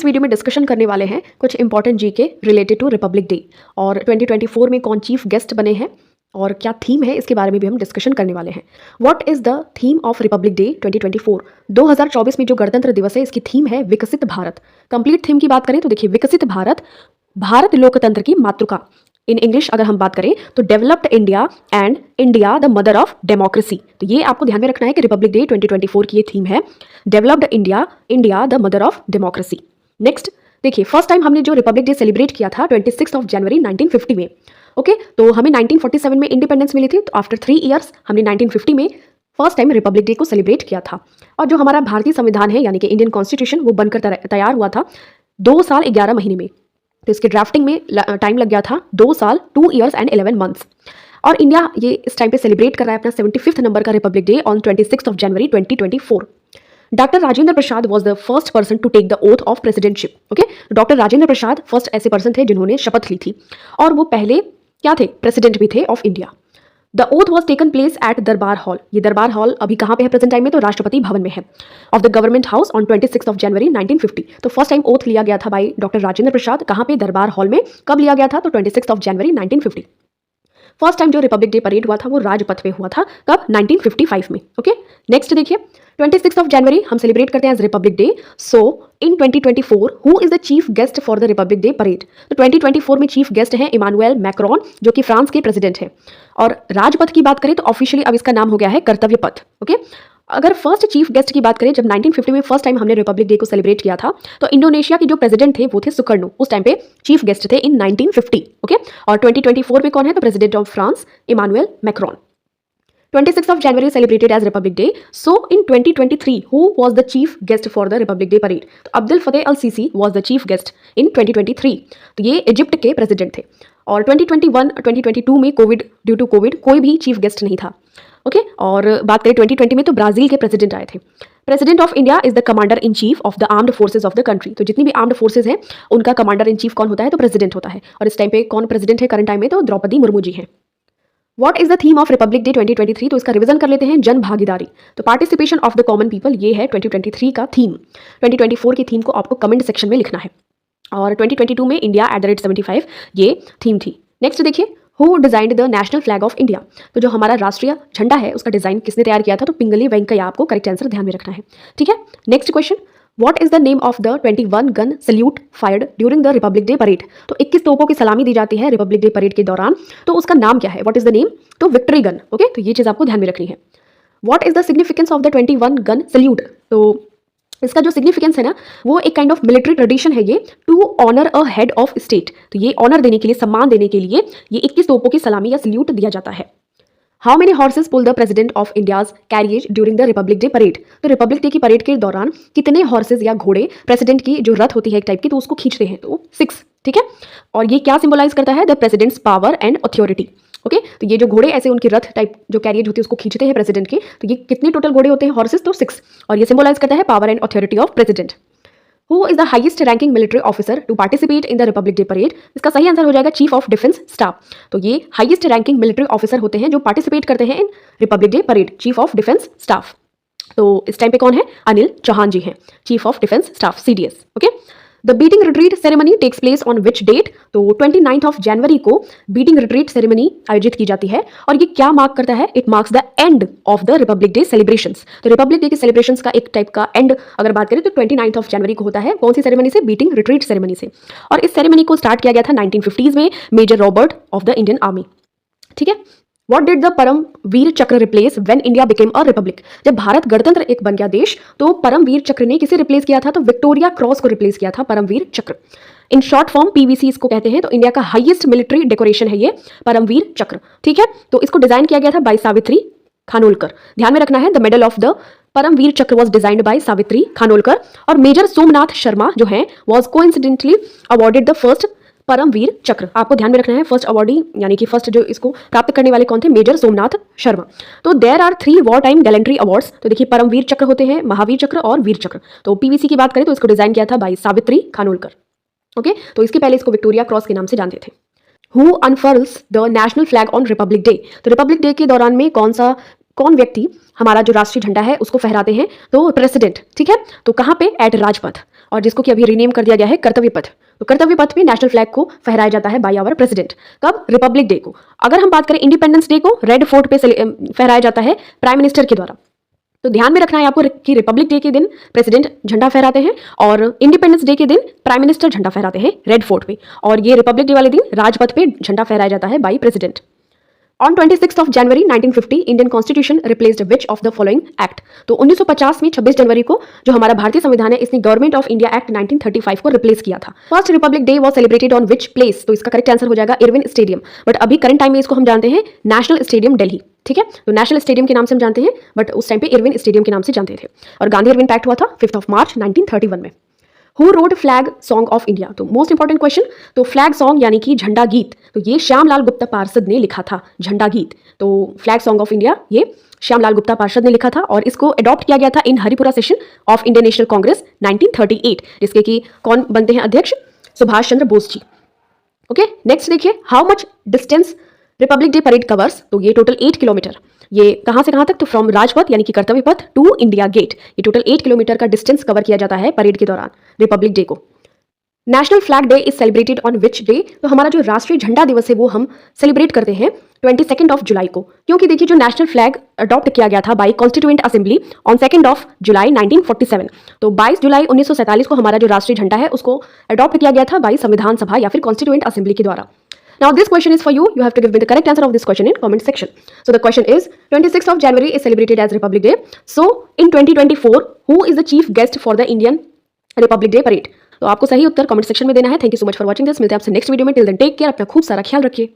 Video में discussion करने वाले हैं कुछ important GK related to Republic Day और 2024 में कौन चीफ गेस्ट बने हैं और क्या थीम है इसके बारे में भी हम डिस्कशन करने वाले हैं। What is the theme of Republic day 2024? 2024 में जो गणतंत्र दिवस है इसकी थीम है विकसित भारत। कंप्लीट थीम की बात करें तो देखिए, विकसित भारत, भारत लोकतंत्र की मातृका। इन इंग्लिश अगर हम बात करें तो developed India and India the mother of democracy. तो ये आपको ध्यान में रखना है कि रिपब्लिक डे 2024 की ये थीम है developed India, India the mother of democracy. Next देखिए, फर्स्ट टाइम हमने जो रिपब्लिक डे सेलिब्रेट किया था 26 जनवरी 1950 में। ओके, तो हमें 1947 में इंडिपेंडेंस मिली थी, तो आफ्टर 3 ईयर्स हमने 1950 में फर्स्ट टाइम रिपब्लिक डे को सेलिब्रेट किया था। और जो हमारा भारतीय संविधान है यानी कि इंडियन कॉन्स्टिट्यूशन, वो बनकर तैयार हुआ था 2 साल 11 महीने में। तो इसके ड्राफ्टिंग में टाइम लग गया था 2 साल 2 ईयर्स एंड 11 मंथ्स। और इंडिया ये इस टाइम पे सेलिब्रेट कर रहा है अपना 75th नंबर का Republic Day on 26 January 2024। Doctor Rajendra Prasad was the first person to take the oath of presidentship. Okay, doctor Rajendra Prasad first ऐसे पर्सन थे जिन्होंने शपथ ली थी और वो पहले क्या थे, प्रेसिडेंट भी थे of India. The oath was taken place at दरबार हॉल। ये दरबार हॉल अभी कहाँ पे है प्रेजेंट टाइम में, तो राष्ट्रपति भवन में है, of the government house on 26 जनवरी 1950। तो फर्स्ट टाइम ओथ लिया गया था बाई डॉक्टर राजेंद्र प्रसाद, कहाँ पे, दरबार हॉल में। कब लिया गया था, तो 26 जनवरी 1950। फर्स्ट टाइम जो रिपब्लिक डे परेड हुआ था वो राजपथ पे हुआ था, कब, 1955 में। ओके, नेक्स्ट देखिए, 26 जनवरी हम सेलिब्रेट करते हैं as Republic Day. So in 2024 who is the chief guest for the Republic Day parade? तो 2024 में चीफ गेस्ट हैं इमानुएल मैक्रोन, जो कि फ्रांस के प्रेसिडेंट हैं। और राजपथ की बात करें तो ऑफिशियली अब इसका नाम हो गया है कर्तव्य पथ। ओके, अगर फर्स्ट चीफ गेस्ट की बात करें, जब 1950 में फर्स्ट टाइम हमने रिपब्लिक डे को सेलिब्रेट किया था तो इंडोनेशिया के जो प्रेसिडेंट थे वो थे सुकर्णो, उस टाइम पे चीफ गेस्ट थे इन 1950। ओके, और 2024 में कौन है, तो president of France Emmanuel Macron. 26 January celebrated as Republic Day. So in 2023, who was the chief guest for the Republic Day parade? तो अब्दुल फतेह अल CC was the chief guest in 2023. तो ये Egypt के प्रेसिडेंट थे। और 2021-2022 में ड्यू टू कोविड कोई भी chief guest नहीं था। ओके, और बात करें 2020 में तो ब्राजील के प्रेसिडेंट आए थे। President of India is the commander in chief of the armed forces of the country. तो जितनी भी आर्म्ड फोर्सेज हैं उनका कमांडर इन चीफ कौन होता है, तो प्रेसिडेंट होता है। और इस टाइम पे कौन प्रेसिडेंट है करंट टाइम में, तो द्रौपदी मुर्मू जी हैं। What is the theme of Republic day 2023? तो इसका रिवीजन कर लेते हैं, जन भागीदारी। तो participation of the common people, ये है 2023 का थीम। 2024 की थीम को आपको कमेंट सेक्शन में लिखना है। और 2022 में इंडिया @75 ये थीम थी। नेक्स्ट देखिए, who designed the national flag of India? तो जो हमारा राष्ट्रीय झंडा है उसका डिजाइन किसने तैयार किया था, तो पिंगली वेंकैया। आपको करेक्ट आंसर ध्यान में रखना है, ठीक है। Next question, What is the name of the 21 gun salute fired during the Republic Day parade? तो 21 तोपों की सलामी दी जाती है रिपब्लिक डे परेड के दौरान, तो उसका नाम क्या है, व्हाट इज द नेम? तो विक्ट्री गन। ओके, तो ये चीज आपको ध्यान में रखनी है। What is the significance of the 21 gun salute? तो इसका जो सिग्निफिकेंस है ना, वो एक काइंड ऑफ मिलिट्री ट्रेडिशन है ये, to honour a head of state. तो ये ऑनर देने के लिए, सम्मान देने के लिए ये 21 तोपों की सलामी या सल्यूट दिया जाता है। How many horses pull the president of India's carriage during the Republic Day parade? तो रिपब्लिक डे की परेड के दौरान कितने हॉर्सेज या घोड़े प्रेसिडेंट की जो रथ होती है एक टाइप की, तो उसको खींचते हैं, तो 6, ठीक है। और ये क्या सिंबलाइज करता है, the president's power and authority. Okay, तो ये जो घोड़े ऐसे उनकी रथ टाइप जो कैरियज होती है उसको खींचते हैं प्रेसिडेंट के, तो ये कितने टोटल घोड़े होते हैं, हॉर्सेज, तो 6। और ये सिंबलाइज करता है power and authority of president. Who is the highest ranking military officer to participate in the Republic Day parade? इसका सही आंसर हो जाएगा चीफ ऑफ डिफेंस स्टाफ। तो ये हाईएस्ट रैंकिंग मिलिट्री ऑफिसर होते हैं जो पार्टिसिपेट करते हैं in Republic Day parade, chief of defence staff. तो इस टाइम पे कौन है, अनिल चौहान जी हैं, chief of defence staff, CDS। Okay, the beating retreat ceremony takes place on which date? तो 29 जनवरी को बीटिंग रिट्रीट सेरेमनी आयोजित की जाती है। और ये क्या मार्क करता है, it marks the end of the Republic day celebrations. तो रिपब्लिक डे के सेलिब्रेशंस का एक टाइप का एंड अगर बात करें तो 29 जनवरी को होता है। कौन सी सेरेमनी से, बीटिंग रिट्रीट सेरेमनी से। और इस सेरेमनी को स्टार्ट किया गया था 1950s में major Robert of the Indian army, ठीक है। What did the Paramvir Chakra replace when India became a republic? जब भारत गणतंत्र एक बन गया देश, तो परमवीर चक्र ने किसे रिप्लेस किया था, तो विक्टोरिया क्रॉस को रिप्लेस किया था परमवीर चक्र। इन शॉर्ट फॉर्म PVC इसको कहते हैं। तो इंडिया का हाईएस्ट मिलिट्री डेकोरेशन है ये परमवीर चक्र, ठीक है। तो इसको डिजाइन किया गया था बाय सावित्री खानोलकर। ध्यान में रखना है, the medal of the Param Vir Chakra was designed by Savitri Khanolkar. और मेजर सोमनाथ शर्मा जो है was coincidentally awarded the first Param Vir Chakra. आपको ध्यान में रखना है, फर्स्ट अवॉर्डी यानी कि फर्स्ट जो इसको प्राप्त करने वाले कौन थे, मेजर सोमनाथ शर्मा। तो there are 3 war time gallantry awards. तो देखिए, परमवीर चक्र होते हैं, महावीर चक्र और वीर चक्र। तो PVC की बात करें तो इसको डिजाइन किया था बाई सावित्री खानोलकर। ओके, तो इसके पहले इसको विक्टोरिया क्रॉस के नाम से जानते थे। Who unfurls the national flag on Republic Day? तो रिपब्लिक डे के दौरान में कौन व्यक्ति हमारा जो राष्ट्रीय झंडा है उसको फहराते हैं, तो प्रेसिडेंट, ठीक है। तो कहाँ पे, एट राजपथ। और जिसको कि अभी रीनेम कर दिया गया है कर्तव्य पथ। तो कर्तव्य पथ पे नेशनल फ्लैग को फहराया जाता है बाय आवर प्रेसिडेंट। कब? रिपब्लिक डे को। अगर हम बात करें इंडिपेंडेंस डे को रेड फोर्ट पे फहराया जाता है प्राइम मिनिस्टर के द्वारा। तो ध्यान में रखना है आपको कि रिपब्लिक डे के दिन प्रेसिडेंट झंडा फहराते हैं और इंडिपेंडेंस डे के दिन प्राइम मिनिस्टर झंडा फहराते हैं रेड फोर्ट पे, और ये रिपब्लिक डे वाले दिन राजपथ पे झंडा फहराया जाता है by president. On 26 of January 1950 Indian constitution replaced which of the following act. तो 1950 में 26 जनवरी को जो हमारा भारतीय संविधान है इसने गवर्नमेंट ऑफ इंडिया एक्ट 1935 को रिप्लेस किया था। First Republic day was celebrated on which place. तो इसका करेक्ट आंसर हो जाएगा इरविन स्टेडियम, बट अभी करंट टाइम में इसको हम जानते हैं नेशनल स्टेडियम दिल्ली। ठीक है, तो नेशनल स्टेडियम के नाम से हम जानते हैं, बट उस टाइम पे इरविन स्टेडियम के नाम से जानते थे। और गांधी इरविन पैक्ट हुआ था 5 मार्च 1931 में। Who wrote flag song of India. तो मोस्ट इंपॉर्टेंट क्वेश्चन, तो फ्लैग सॉन्ग यानी कि झंडा गीत, तो ये श्यामलाल गुप्ता पार्षद ने लिखा था झंडा गीत। तो फ्लैग सॉन्ग ऑफ इंडिया ये श्यामलाल गुप्ता पार्षद ने लिखा था और इसको अडॉप्ट किया गया था in Haripura session of Indian National Congress 1938, जिसके कि कौन बनते हैं अध्यक्ष? सुभाष चंद्र बोस जी। ओके, नेक्स्ट देखिए, how much distance Republic Day parade covers. तो ये टोटल 8 किलोमीटर। ये कहां से कहां तक? तो फ्रॉम राजपथ यानी कि कर्तव्य पथ टू इंडिया गेट, ये टोटल 8 किलोमीटर का डिस्टेंस कवर किया जाता है परेड के दौरान रिपब्लिक डे को। National flag day is celebrated on which day. तो हमारा जो राष्ट्रीय झंडा दिवस है वो हम सेलिब्रेट करते हैं 22 ऑफ जुलाई को, क्योंकि देखिए जो नेशनल फ्लैग अडॉप्ट किया गया था बाई कॉन्स्टिट्यूएंट असेंबली ऑन 2 जुलाई 1947। तो 22 जुलाई 1947 को हमारा जो राष्ट्रीय झंडा है उसको अडॉप्ट किया गया था बाई संविधान सभा या फिर कॉन्स्टिट्यूएंट असेंबली के द्वारा। Now this question is for you. You have to give me the correct answer of this question in comment section. So the question is 26th of January is celebrated as Republic Day. So in 2024, who is the chief guest for the Indian Republic Day parade? तो आपको सही उत्तर comment section में देना है। Thank you so much for watching this. मिलते हैं आपसे next video में। टिल देन टेक केयर, अपना खूब सारा ख्याल रखिए।